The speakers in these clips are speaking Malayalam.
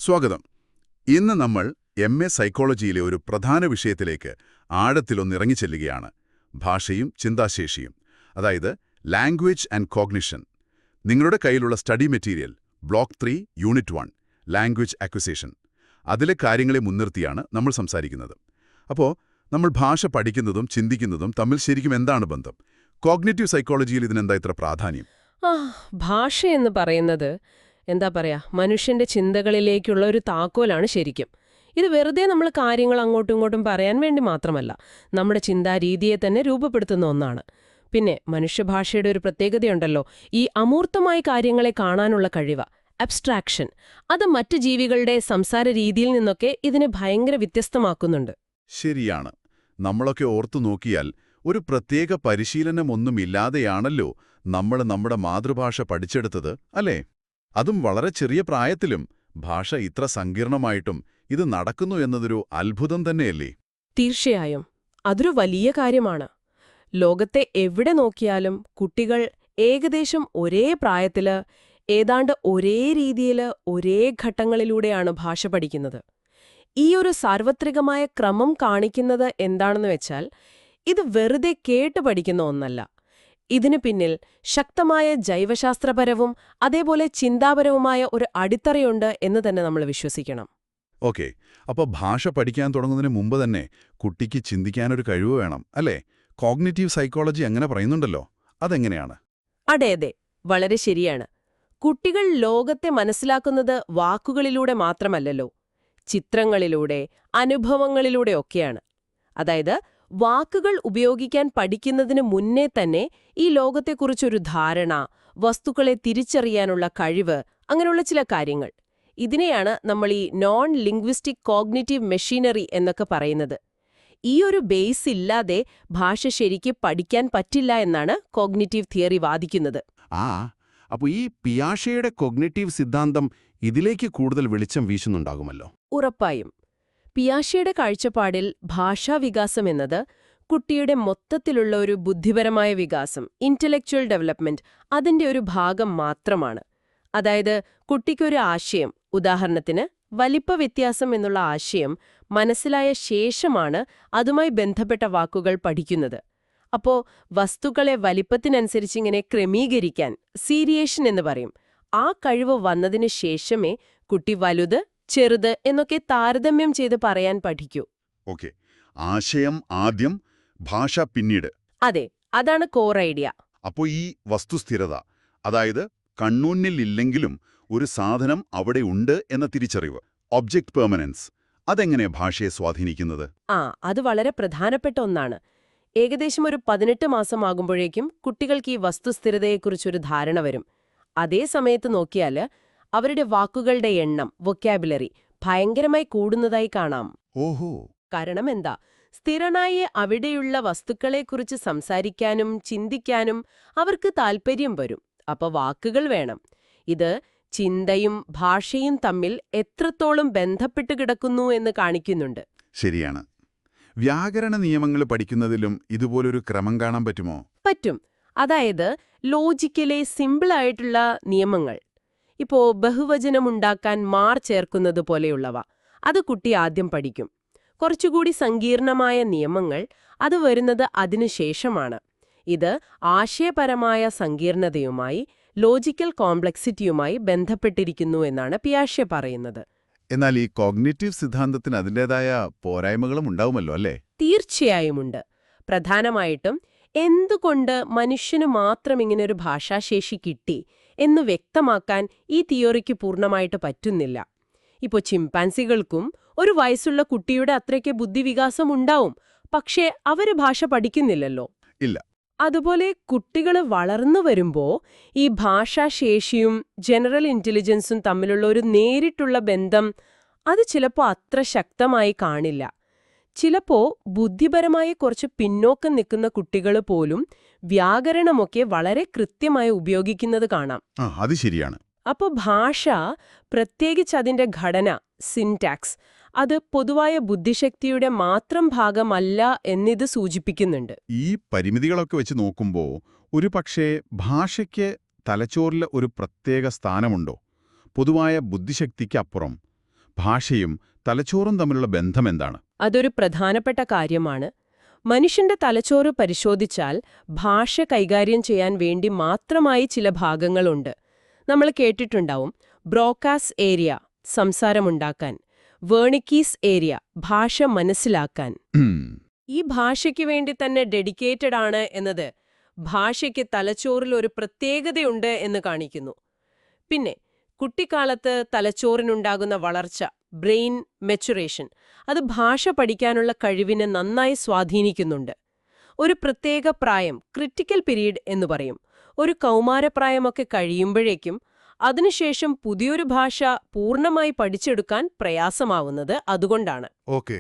സ്വാഗതം. ഇന്ന് നമ്മൾ എം.എ. സൈക്കോളജിയിലെ ഒരു പ്രധാന വിഷയത്തിലേക്ക് ആഴത്തിലൊന്നിറങ്ങിച്ചെല്ലുകയാണ്. ഭാഷയും ചിന്താശേഷിയും, അതായത് ലാംഗ്വേജ് ആൻഡ് കോഗ്നിഷൻ. നിങ്ങളുടെ കയ്യിലുള്ള study material block 3 unit 1 language acquisition, അതിലെ കാര്യങ്ങളെ മുൻനിർത്തിയാണ് നമ്മൾ സംസാരിക്കുന്നത്. അപ്പോൾ നമ്മൾ ഭാഷ പഠിക്കുന്നതും ചിന്തിക്കുന്നതും തമ്മിൽ ശരിക്കും എന്താണ് ബന്ധം? കോഗ്നിറ്റീവ് സൈക്കോളജിയിൽ ഇതിനെന്താ ഇത്ര പ്രാധാന്യം? ഭാഷ എന്ന് പറയുന്നത് എന്താ പറയാ, മനുഷ്യന്റെ ചിന്തകളിലേക്കുള്ള ഒരു താക്കോലാണ് ശരിക്കും. ഇത് വെറുതെ നമ്മൾ കാര്യങ്ങൾ അങ്ങോട്ടും ഇങ്ങോട്ടും പറയാൻ വേണ്ടി മാത്രമല്ല, നമ്മുടെ ചിന്താരീതിയെ തന്നെ രൂപപ്പെടുത്തുന്ന ഒന്നാണ്. പിന്നെ മനുഷ്യഭാഷയുടെ ഒരു പ്രത്യേകതയുണ്ടല്ലോ, ഈ അമൂർത്തമായ കാര്യങ്ങളെ കാണാനുള്ള കഴിവ്, അബ്സ്ട്രാക്ഷൻ. അത് മറ്റ് ജീവികളുടെ സംസാര രീതിയിൽ നിന്നൊക്കെ ഇതിനെ ഭയങ്കര വ്യത്യസ്തമാക്കുന്നുണ്ട്. ശരിയാണ്. നമ്മളൊക്കെ ഓർത്തു നോക്കിയാൽ ഒരു പ്രത്യേക പരിശീലനമൊന്നുമില്ലാതെയാണല്ലോ നമ്മൾ നമ്മുടെ മാതൃഭാഷ പഠിച്ചെടുത്തത്, അല്ലേ? അതും വളരെ ചെറിയ പ്രായത്തിലും. ഭാഷ ഇത്ര സങ്കീർണമായിട്ടും ഇത് നടക്കുന്നു എന്നതൊരു അത്ഭുതം തന്നെയല്ലേ? തീർച്ചയായും അതൊരു വലിയ കാര്യമാണ്. ലോകത്തെ എവിടെ നോക്കിയാലും കുട്ടികൾ ഏകദേശം ഒരേ പ്രായത്തില്, ഏതാണ്ട് ഒരേ രീതിയിൽ, ഒരേ ഘട്ടങ്ങളിലൂടെയാണ് ഭാഷ പഠിക്കുന്നത്. ഈ ഒരു സാർവത്രികമായ ക്രമം കാണിക്കുന്നത് എന്താണെന്ന് വെച്ചാൽ, ഇത് വെറുതെ കേട്ട് പഠിക്കുന്ന ഒന്നല്ല. ഇതിനു പിന്നിൽ ശക്തമായ ജൈവശാസ്ത്രപരവും അതേപോലെ ചിന്താപരവുമായ ഒരു അടിത്തറയുണ്ട് എന്ന് തന്നെ നമ്മൾ വിശ്വസിക്കണം. ഓക്കെ, അപ്പോൾ ഭാഷ പഠിക്കാൻ തുടങ്ങുന്നതിന് മുമ്പ് തന്നെ കുട്ടിക്ക് ചിന്തിക്കാനൊരു കഴിവ് വേണം, അല്ലേ? കോഗ്നിറ്റീവ് സൈക്കോളജി അങ്ങനെ പറയുന്നുണ്ടല്ലോ, അതെങ്ങനെയാണ്? അതെ, വളരെ ശരിയാണ്. കുട്ടികൾ ലോകത്തെ മനസ്സിലാക്കുന്നത് വാക്കുകളിലൂടെ മാത്രമല്ലല്ലോ, ചിത്രങ്ങളിലൂടെ, അനുഭവങ്ങളിലൂടെയൊക്കെയാണ്. അതായത് വാക്കുകൾ ഉപയോഗിക്കാൻ പഠിക്കുന്നതിന് മുന്നേ തന്നെ ഈ ലോകത്തെക്കുറിച്ചൊരു ധാരണ, വസ്തുക്കളെ തിരിച്ചറിയാനുള്ള കഴിവ്, അങ്ങനെയുള്ള ചില കാര്യങ്ങൾ. ഇതിനെയാണ് നമ്മൾ ഈ നോൺ ലിംഗ്വിസ്റ്റിക് കോഗ്നിറ്റീവ് മെഷീനറി എന്നൊക്കെ പറയുന്നത്. ഈ ഒരു ബേസ് ഇല്ലാതെ ഭാഷ ശരിക്ക് പഠിക്കാൻ പറ്റില്ല എന്നാണ് കോഗ്നിറ്റീവ് തിയറി വാദിക്കുന്നത്. അപ്പോൾ ഈ പിയാഷെയുടെ കോഗ്നിറ്റീവ് സിദ്ധാന്തം ഇതിലേക്ക് കൂടുതൽ വെളിച്ചം വീശുന്നുണ്ടാകുമല്ലോ. ഉറപ്പായും. പിയാഷെയുടെ കാഴ്ചപ്പാടിൽ ഭാഷാവികാസം എന്നത് കുട്ടിയുടെ മൊത്തത്തിലുള്ള ഒരു ബുദ്ധിപരമായ വികാസം, ഇന്റലക്ച്വൽ ഡെവലപ്മെന്റ്, അതിന്റെ ഒരു ഭാഗം മാത്രമാണ്. അതായത് കുട്ടിക്കൊരു ആശയം, ഉദാഹരണത്തിന് വലിപ്പ വ്യത്യാസം എന്നുള്ള ആശയം മനസ്സിലായ ശേഷമാണ് അതുമായി ബന്ധപ്പെട്ട വാക്കുകൾ പഠിക്കുന്നത്. അപ്പോ വസ്തുക്കളെ വലിപ്പത്തിനനുസരിച്ചിങ്ങനെ ക്രമീകരിക്കാൻ, സീരിയേഷൻ എന്ന് പറയും, ആ കഴിവ് വന്നതിന് ശേഷമേ കുട്ടി വലുത്, ചെറുത് എന്നൊക്കെ താരതമ്യം ചെയ്ത് പറയാൻ പഠിക്കൂ. ഓക്കെ, ആശയം ആദ്യം, ഭാഷ പിന്നീട്. അതെ, അതാണ് കോർ ഐഡിയ. അപ്പോൾ ഈ വസ്തുസ്ഥിരത, അതായത് കൺമുന്നിലില്ലെങ്കിലും ഒരു സാധനം അവിടെ ഉണ്ട് എന്ന തിരിച്ചറിവ്, ഒബ്ജക്റ്റ് പെർമനൻസ്, അതെങ്ങനെ ഭാഷയെ സ്വാധീനിക്കുന്നത്? അത് വളരെ പ്രധാനപ്പെട്ട ഒന്നാണ്. ഏകദേശം ഒരു 18 മാസമാകുമ്പോഴേക്കും കുട്ടികൾക്ക് ഈ വസ്തുസ്ഥിരതയെക്കുറിച്ചൊരു ധാരണ വരും. അതേ സമയത്ത് നോക്കിയാല് അവരുടെ വാക്കുകളുടെ എണ്ണം, വൊക്കാബുലറി, ഭയങ്കരമായി കൂടുന്നതായി കാണാം. ഓഹോ. കാരണം എന്താ? സ്ഥിരനായി അവിടെയുള്ള വസ്തുക്കളെക്കുറിച്ച് സംസാരിക്കാനും ചിന്തിക്കാനും അവർക്ക് താൽപ്പര്യം വരും. അപ്പൊ വാക്കുകൾ വേണം. ഇത് ചിന്തയും ഭാഷയും തമ്മിൽ എത്രത്തോളം ബന്ധപ്പെട്ട് കിടക്കുന്നു എന്ന് കാണിക്കുന്നുണ്ട്. ശരിയാണ്. വ്യാകരണ നിയമങ്ങൾ പഠിക്കുന്നതിലും ഇതുപോലൊരു ക്രമം കാണാൻ പറ്റുമോ? പറ്റും. അതായത് ലോജിക്കലെ സിമ്പിളായിട്ടുള്ള നിയമങ്ങൾ. ഇപ്പോ ബഹുവചനമുണ്ടാക്കാൻ മാർ ചേർക്കുന്നത് പോലെയുള്ളവ, അത് കുട്ടി ആദ്യം പഠിക്കും. കുറച്ചുകൂടി സങ്കീർണമായ നിയമങ്ങൾ, അത് വരുന്നത് അതിനുശേഷമാണ്. ഇത് ആശയപരമായ സങ്കീർണതയുമായി, ലോജിക്കൽ കോംപ്ലക്സിറ്റിയുമായി ബന്ധപ്പെട്ടിരിക്കുന്നു എന്നാണ് പിയാഷെ പറയുന്നത്. എന്നാൽ ഈ കോഗ്നിറ്റീവ് സിദ്ധാന്തത്തിന് അതിൻ്റെതായ പോരായ്മകളും ഉണ്ടാവുമല്ലോ, അല്ലേ? തീർച്ചയായുമുണ്ട്. പ്രധാനമായിട്ടും എന്തുകൊണ്ട് മനുഷ്യന് മാത്രം ഇങ്ങനൊരു ഭാഷാശേഷി കിട്ടി എന്ന് വ്യക്തമാക്കാൻ ഈ തിയോറിക്ക് പൂർണ്ണമായിട്ട് പറ്റുന്നില്ല. ഇപ്പോൾ ചിമ്പാൻസികൾക്കും ഒരു വയസ്സുള്ള കുട്ടിയുടെ അത്രയ്ക്ക് ബുദ്ധിവികാസം ഉണ്ടാവും, പക്ഷേ അവര് ഭാഷ പഠിക്കുന്നില്ലല്ലോ. ഇല്ല. അതുപോലെ കുട്ടികൾ വളർന്നു വരുമ്പോ ഈ ഭാഷാശേഷിയും ജനറൽ ഇന്റലിജൻസും തമ്മിലുള്ള ഒരു നേരിട്ടുള്ള ബന്ധം അത് ചിലപ്പോൾ അത്ര ശക്തമായി കാണില്ല. ചിലപ്പോ ബുദ്ധിപരമായി കുറച്ച് പിന്നോക്കം നിൽക്കുന്ന കുട്ടികൾ പോലും വ്യാകരണമൊക്കെ വളരെ കൃത്യമായി ഉപയോഗിക്കുന്നത് കാണാം. അത് ശരിയാണ്. അപ്പോൾ ഭാഷ, പ്രത്യേകിച്ച് അതിന്റെ ഘടന, സിൻടാക്സ്, അത് പൊതുവായ ബുദ്ധിശക്തിയുടെ മാത്രം ഭാഗമല്ല എന്നിത് സൂചിപ്പിക്കുന്നുണ്ട്. ഈ പരിമിതികളൊക്കെ വെച്ച് നോക്കുമ്പോൾ ഒരു പക്ഷേ ഭാഷയ്ക്ക് തലച്ചോറിൽ ഒരു പ്രത്യേക സ്ഥാനമുണ്ടോ? പൊതുവായ ബുദ്ധിശക്തിക്കപ്പുറം ഭാഷയും തലച്ചോറും തമ്മിലുള്ള ബന്ധമെന്താണ്? അതൊരു പ്രധാനപ്പെട്ട കാര്യമാണ്. മനുഷ്യന്റെ തലച്ചോറ് പരിശോധിച്ചാൽ ഭാഷ കൈകാര്യം ചെയ്യാൻ വേണ്ടി മാത്രമായി ചില ഭാഗങ്ങളുണ്ട്. നമ്മൾ കേട്ടിട്ടുണ്ടാവും ബ്രോക്കാസ് ഏരിയ സംസാരമുണ്ടാക്കാൻ, വേർണിക്കീസ് ഏരിയ ഭാഷ മനസ്സിലാക്കാൻ. ഈ ഭാഷയ്ക്ക് വേണ്ടി തന്നെ ഡെഡിക്കേറ്റഡ് ആണ് എന്നത് ഭാഷയ്ക്ക് തലച്ചോറിൽ ഒരു പ്രത്യേകതയുണ്ട് എന്ന് കാണിക്കുന്നു. പിന്നെ കുട്ടിക്കാലത്ത് തലച്ചോറിനുണ്ടാകുന്ന വളർച്ച, ബ്രെയിൻ മെച്ചുറേഷൻ, അത് ഭാഷ പഠിക്കാനുള്ള കഴിവിനെ നന്നായി സ്വാധീനിക്കുന്നുണ്ട്. ഒരു പ്രത്യേക പ്രായം, ക്രിട്ടിക്കൽ പീരീഡ് എന്ന് പറയും, ഒരു കൗമാരപ്രായമൊക്കെ കഴിയുമ്പോഴേക്കും അതിനുശേഷം പുതിയൊരു ഭാഷ പൂർണ്ണമായി പഠിച്ചെടുക്കാൻ പ്രയാസമാവുന്നത് അതുകൊണ്ടാണ്. ഓക്കെ.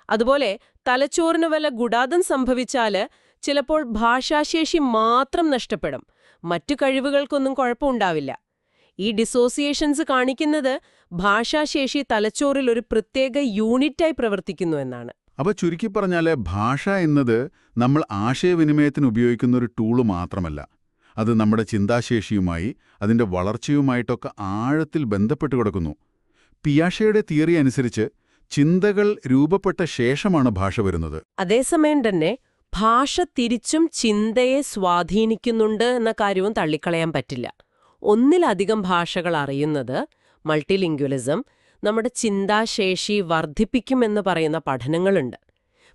അതുപോലെ തലച്ചോറിന് വല്ല ഗുഡാദം സംഭവിച്ചാല് ചിലപ്പോൾ ഭാഷാശേഷി മാത്രം നഷ്ടപ്പെടും, മറ്റു കഴിവുകൾക്കൊന്നും കുഴപ്പമുണ്ടാവില്ല. ഈ ഡിസോസിയേഷൻസ് കാണിക്കുന്നത് ഭാഷാശേഷി തലച്ചോറിൽ ഒരു പ്രത്യേക യൂണിറ്റായി പ്രവർത്തിക്കുന്നു എന്നാണ്. അപ്പോൾ ചുരുക്കി പറഞ്ഞാല് ഭാഷ എന്നത് നമ്മൾ ആശയവിനിമയത്തിന് ഉപയോഗിക്കുന്ന ഒരു ടൂള് മാത്രമല്ല, അത് നമ്മുടെ ചിന്താശേഷിയുമായി അതിന്റെ വളർച്ചയുമായിട്ടൊക്കെ ആഴത്തിൽ ബന്ധപ്പെട്ട് കിടക്കുന്നു. പിയാഷെയുടെ തിയറി അനുസരിച്ച് ചിന്തകൾ രൂപപ്പെട്ട ശേഷമാണ് ഭാഷ വരുന്നത്. അതേസമയം തന്നെ ഭാഷ തിരിച്ചും ചിന്തയെ സ്വാധീനിക്കുന്നുണ്ട് എന്ന കാര്യവും തള്ളിക്കളയാൻ പറ്റില്ല. ഒന്നിലധികം ഭാഷകൾ അറിയുന്നത്, മൾട്ടിലിംഗ്വലിസം, നമ്മുടെ ചിന്താശേഷി വർദ്ധിപ്പിക്കുമെന്ന് പറയുന്ന പഠനങ്ങളുണ്ട്.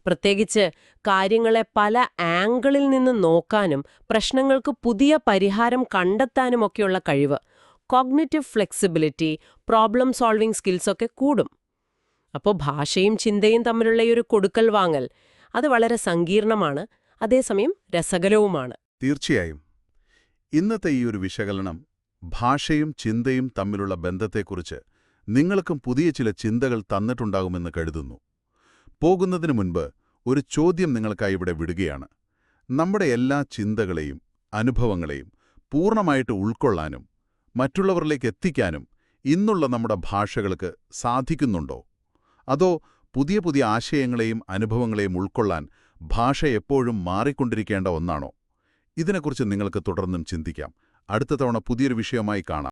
പ്രത്യേകിച്ച് കാര്യങ്ങളെ പല ആംഗിളിൽ നിന്ന് നോക്കാനും പ്രശ്നങ്ങൾക്ക് പുതിയ പരിഹാരം കണ്ടെത്താനുമൊക്കെയുള്ള കഴിവ്, കോഗ്നിറ്റീവ് ഫ്ലെക്സിബിലിറ്റി, പ്രോബ്ലം സോൾവിംഗ് സ്കിൽസൊക്കെ കൂടും. അപ്പോൾ ഭാഷയും ചിന്തയും തമ്മിലുള്ള ഈ ഒരു കൊടുക്കൽ വാങ്ങൽ അത് വളരെ സങ്കീർണമാണ്, അതേസമയം രസകരവുമാണ്. തീർച്ചയായും. ഇന്നത്തെ ഈ ഒരു വിശകലനം ഭാഷയും ചിന്തയും തമ്മിലുള്ള ബന്ധത്തെക്കുറിച്ച് നിങ്ങൾക്കും പുതിയ ചില ചിന്തകൾ തന്നിട്ടുണ്ടാകുമെന്ന് കരുതുന്നു. പോകുന്നതിന് മുൻപ് ഒരു ചോദ്യം നിങ്ങൾക്കായി ഇവിടെ വിടുകയാണ്. നമ്മുടെ എല്ലാ ചിന്തകളെയും അനുഭവങ്ങളെയും പൂർണ്ണമായിട്ട് ഉൾക്കൊള്ളാനും മറ്റുള്ളവരിലേക്ക് എത്തിക്കാനും ഇന്നുള്ള നമ്മുടെ ഭാഷകൾക്ക് സാധിക്കുന്നുണ്ടോ? അതോ പുതിയ പുതിയ ആശയങ്ങളെയും അനുഭവങ്ങളെയും ഉൾക്കൊള്ളാൻ ഭാഷ എപ്പോഴും മാറിക്കൊണ്ടിരിക്കേണ്ട ഒന്നാണോ? ഇതിനെക്കുറിച്ച് നിങ്ങൾക്ക് തുടർന്നും ചിന്തിക്കാം. അടുത്ത തവണ പുതിയൊരു വിഷയമായി കാണാം.